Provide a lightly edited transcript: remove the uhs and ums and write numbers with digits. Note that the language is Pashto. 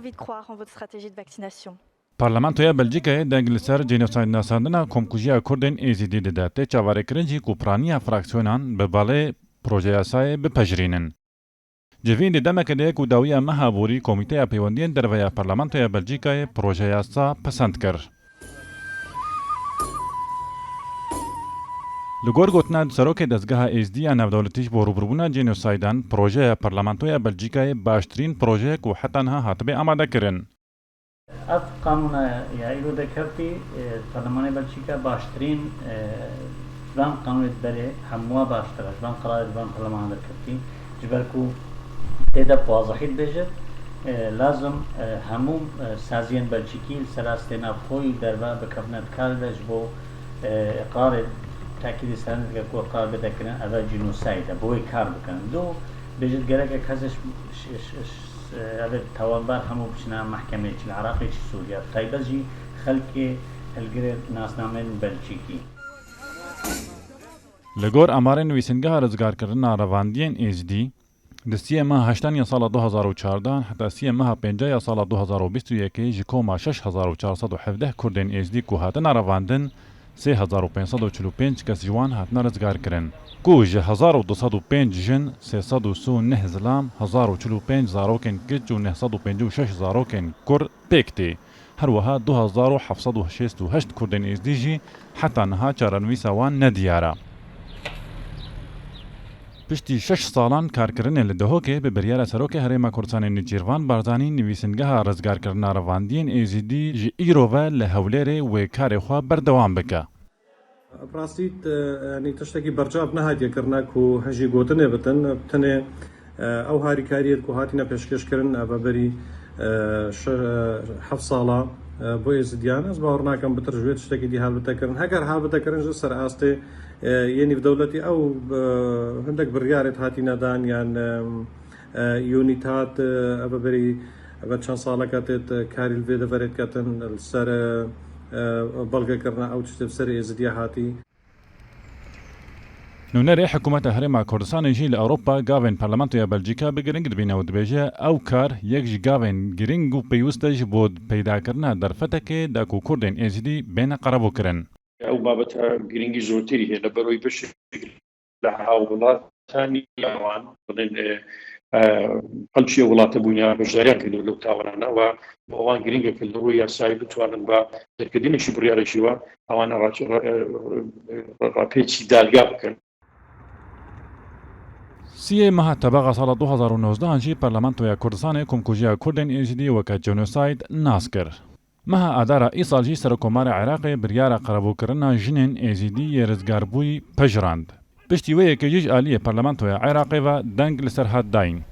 envie de croire en votre stratégie de vaccination. Parlamentoya Belçîkayê deng li ser genocide nasandina komkujiya Kurdên Êzidî dide tê çavarêkirin jî ku piraniya fraksyonan bi balê projeyasayê bipejirînin. Civîn di demeke de ku dawiya meha borî Komîteya Peywendiyên Derve ya Parlamentoya Belçîkayê projeyasa pesend kir. Li gor gotina serokê dezgeha Êzidî ya Navdewletî ji bo rûbirbûna genosidan projeya Parlamentoya Belçîkayê baştirîn projeyek û heta niha hatibe amade kirin. اف قانون یا ایرو دکرتی پارلمان بلژیکا باشترین جوان قانون بره هموا باشتره جوان قرار جوان پارلمان دکرتی جبرکو تدا واضحیت بجد لازم همو سازیان بلژیکی سراستنا خوی دربا بکفنت کار بجبو اقرار تاکید سرند که کو اقرار بده کنن اول جنوساید بوی کار بکنن دو بجد گرگ کازش هذا توابع همو بشنا محكمة العراق سوريا طيبة جي خلق الجري ناس نامن بلجيكي لگور امارن ویسنگاه رزگار کردن رواندین ازدی دستی ماه 8 یا سال 2014 حتی سی ماه 5 یا سال 2021 جکوما 6417 کردن ازدی کو هاتن رواندن 3545 کس جوان هاتن رزگار کردن کو ج 1205 جن 339 زلام 1045 زاروکن کج و 956 زاروکن کر پکتی هر وها 2768 کردن ازدی جی حتی نها چارنویسا وان ندیارا پشتی 6 سالان کارکردن لدهوکه به بریار سروک هرما کردستان نجیروان بارزانی نویسنگاه رزگار کردن رواندین ایزیدی جی ایروه لهولره و کار خوا بردوام بکه. براستیت یعنی تشتکی برجاب نهادی کرناک و هجی گوتنه بتنه او هاری کاریت کو هاتینا پیشکش کردن ابری 7 ساله بو ایزدیان از باورناکم بترجویت تشتکی دی حال بتکرن هگر حال بتکرن جو سر استه یعنی في دولتي او عندك بريارة هاتينا دان يعني يونيتات ابري بچان سالا كاتت كاري الفيدا فريد كاتن السر بلغا كرنا او تشتف سر ازديا هاتي نونري حكومة هرما كردستان جي لأوروبا غافن برلمانتويا بلجيكا بگرنگ دبينا و دبيجه او كار يك جي غافن گرنگ و پيوستج بود پیدا کرنا در فتك داكو كردن ازدي بين قربو کرن او بابتها گرنگی زۆرتری هەیە لە بەرەوەی بەشێک لە هاوڵاتانی ئەوان بڵێن خەڵکی وڵاتە بوونیان بەشداریان کردو لەو تاوانانەوە بۆ ئەوان گرنگە کە لە ڕووی یاسایی بتوانن بە دەرکردنێکی بڕیارێکیوە ئەوان ڕاپێچی دادگا بکەن. سی ماه تباغ سال 2019 جی پارلمانتویا کردستان کمکوژیا کردن ایزدی وکا جنوساید ناس کر. مها اداره ایسال جی سرکومار عراق بریار قربو کرنا جنین ایزیدی یرزگار بوی پجراند. پشتی وی که جیج آلیه پارلمانتویا عراق و دنگ لسر هات داین.